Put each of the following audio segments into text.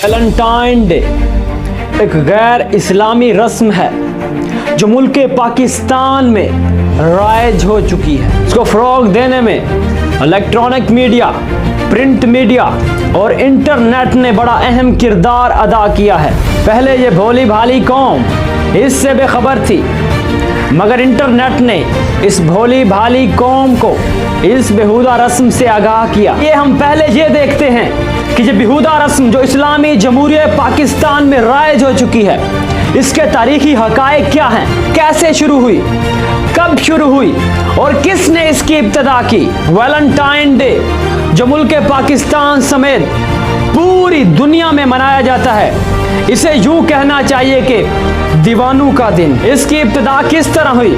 Valentine day एक गैर इस्लामी रस्म है जो मुल्क पाकिस्तान में राइज हो चुकी है। इसको फ़रोग़ देने में इलेक्ट्रॉनिक मीडिया, प्रिंट मीडिया और इंटरनेट ने बड़ा अहम किरदार अदा किया है। पहले ये भोली भाली कौम इससे बेखबर थी, मगर इंटरनेट ने इस भोली भाली कौम को इस बेहुदा रस्म से आगाह किया। ये हम पहले ये देखते हैं कि ये बेहुदा रस्म जो इस्लामी जमहूरिया पाकिस्तान में राइज हो चुकी है, इसके तारीखी हक़ाइक़ क्या हैं, कैसे शुरू हुई, कब शुरू हुई और किसने इसकी इब्तिदा की। वैलेंटाइन डे जो मुल्क पाकिस्तान समेत पूरी दुनिया में मनाया जाता है, इसे यूं कहना चाहिए कि दीवानों का दिन। इसकी इब्तिदा किस तरह हुई,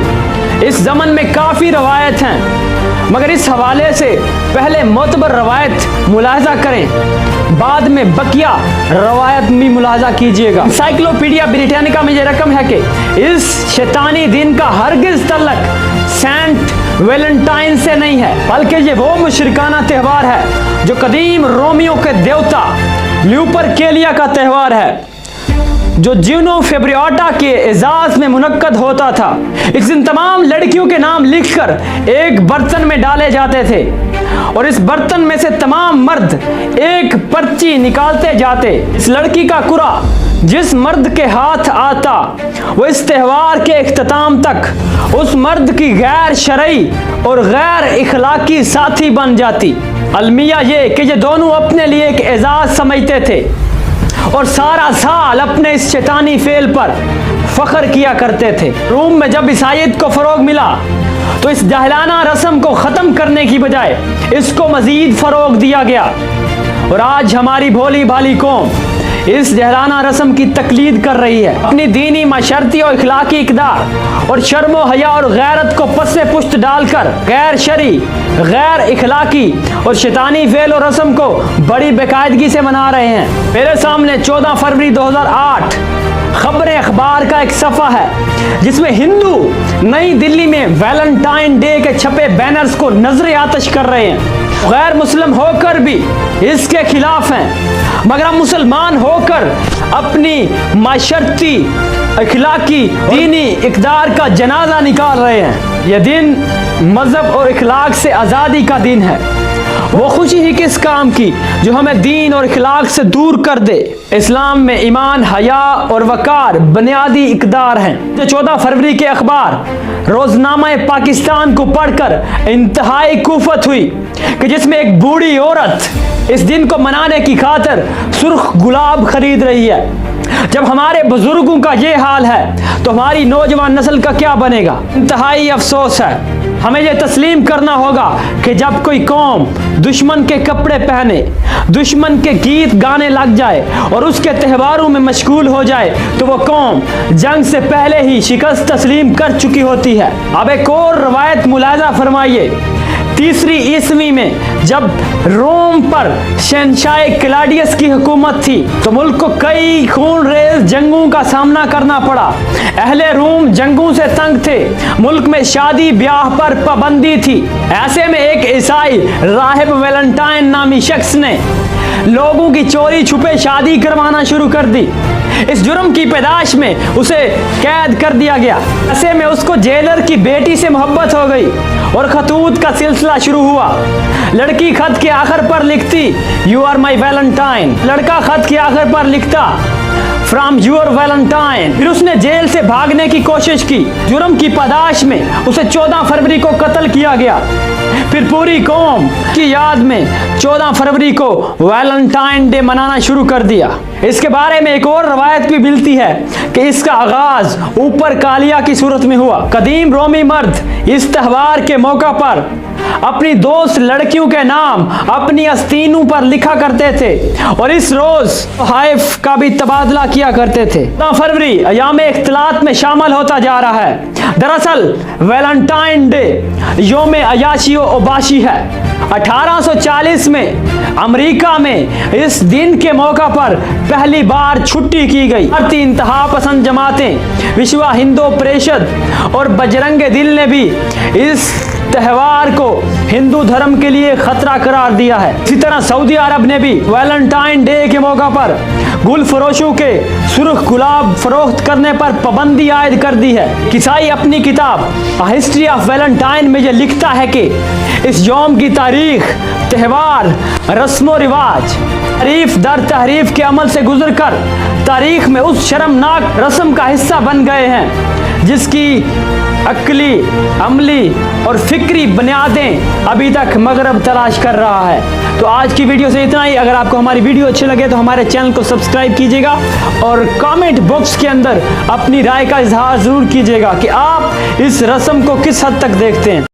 इस ज़मन में काफ़ी रवायत हैं, मगर इस हवाले से पहले मोतबर रवायत मुलाहजा करें, बाद में बकिया रवायत भी मुलाहजा कीजिएगा। एनसाइक्लोपीडिया ब्रिटानिका में यह रकम है कि इस शैतानी दिन का हरगिज़ तल्लक सेंट वैलेंटाइन से नहीं है, बल्कि ये वो मुशरिकाना त्यौहार है जो कदीम रोमियो के देवता ल्यूपरकेलिया का त्यौहार है, जो जूनो फेब्रियाटा के एजाज में मुनक्कद होता था। इस दिन तमाम लड़कियों के नाम लिखकर एक बर्तन में डाले जाते थे और इस बर्तन में से तमाम मर्द एक पर्ची निकालते जाते। इस लड़की का कुरा जिस मर्द के हाथ आता, वो इस त्यौहार के इख्तिताम तक उस मर्द की गैर शरई और गैर इखलाकी साथी बन जाती। अलमिया ये कि ये दोनों अपने लिए एक एजाज समझते थे और सारा साल अपने इस शैतानी फेल पर फख्र किया करते थे। रोम में जब ईसाईयत को फ़रोग़ मिला तो इस जाहिलाना रस्म को ख़त्म करने की बजाय इसको मज़ीद फ़रोग़ दिया गया और आज हमारी भोली भाली कौम इस जहराना रस्म की तकलीद कर रही है। अपनी दीनी माशरती और इखलाकी इक़दार और शर्म व हया और गैरत को पस्से पुश्त डालकर गैर शरी, गैर इखलाकी और शैतानी फेल और रस्म को बड़ी बेकायदगी से मना रहे हैं। मेरे सामने 14 फरवरी 2008 खबरें अखबार का एक सफ़ा है जिसमें हिंदू नई दिल्ली में वैलेंटाइन डे के छपे बैनर्स को नजर आतश कर रहे हैं। गैर मुस्लिम होकर भी इसके खिलाफ हैं, मगर हम मुसलमान होकर अपनी माशरती, इखलाकी, दीनी इक़दार का जनाजा निकाल रहे हैं। यह दिन मज़हब और इखलाक से आज़ादी का दिन है। वो खुशी ही किस काम की जो हमें दीन और इखलाक से दूर कर दे। इस्लाम में ईमान, हया और वकार बुनियादी इक़दार हैं। 14 फरवरी के अखबार रोज़नामा पाकिस्तान को पढ़कर इंतहाई कुफत हुई कि जिसमें एक बूढ़ी औरत इस दिन को मनाने की खातिर सुर्ख गुलाब खरीद रही है। जब हमारे बुजुर्गों का ये हाल है तो हमारी नौजवान नस्ल का क्या बनेगा। इंतहाई अफसोस है। हमें यह तस्लीम करना होगा कि जब कोई कौम दुश्मन के कपड़े पहने, दुश्मन के गीत गाने लग जाए और उसके त्यौहारों में मशगूल हो जाए तो वो कौम जंग से पहले ही शिकस्त तस्लीम कर चुकी होती है। अब एक और रवायत मुलाहजा फरमाइए। 3वीं ईस्वी में जब रोम पर शहंशाह क्लाडियस की हुकूमत थी तो मुल्क को कई खूनरेज़ जंगों का सामना करना पड़ा। अहले रोम जंगों से तंग थे, मुल्क में शादी ब्याह पर पाबंदी थी। ऐसे में एक ईसाई राहिब वैलेंटाइन नामी शख्स ने लोगों की चोरी छुपे शादी करवाना शुरू कर दी। इस जुर्म की पैदाश में उसे कैद कर दिया गया। ऐसे में उसको जेलर की बेटी से मोहब्बत हो गई और खतूत का सिलसिला शुरू हुआ। लड़की खत के आखिर पर लिखती यू आर माई वैलेंटाइन, लड़का खत के आखिर पर लिखता फ्रॉम यूर वैलेंटाइन। फिर उसने जेल से भागने की कोशिश की। जुर्म की पैदाश में उसे 14 फरवरी को कत्ल किया गया। फिर पूरी कौम की याद में 14 फरवरी को वैलेंटाइन डे मनाना शुरू कर दिया। इसके बारे में एक और रवायत भी मिलती है कि इसका आगाज ऊपर कालिया की सूरत में हुआ। कदीम रोमी मर्द इस त्यौहार के मौका पर अपनी दोस्त लड़कियों के नाम अपनी आस्तीनों पर लिखा करते थे और इस रोज हाइफ का भी तबादला किया करते थे। 14 फरवरी अयाम इख्तिलात में शामिल होता जा रहा है। दरअसल वैलेंटाइन डे योम अयाशी व उबाशी है। 1840 में अमेरिका में इस दिन के मौका पर पहली बार छुट्टी की गई। भारतीय इंतहा पसंद जमातें, विश्व हिंदू परिषद और बजरंग दिल ने भी इस त्यौहार को हिंदू धर्म के लिए खतरा करार दिया है। इसी तरह सऊदी अरब ने भी वैलेंटाइन डे के मौका पर गुल फरोशों के सुर्ख गुलाब फरोख्त करने पर पाबंदी आयद कर दी है। किसाई अपनी किताब अ हिस्ट्री ऑफ वैलेंटाइन में यह लिखता है कि इस यौम की तारीख, त्यौहार, रस्म रिवाज तहरीफ दर तहरीफ के अमल से गुजरकर तारीख में उस शर्मनाक रस्म का हिस्सा बन गए हैं जिसकी अक्ली, अमली और फिक्री बुनियादें अभी तक मगरब तलाश कर रहा है। तो आज की वीडियो से इतना ही। अगर आपको हमारी वीडियो अच्छी लगे तो हमारे चैनल को सब्सक्राइब कीजिएगा और कमेंट बॉक्स के अंदर अपनी राय का इजहार ज़रूर कीजिएगा कि आप इस रस्म को किस हद तक देखते हैं।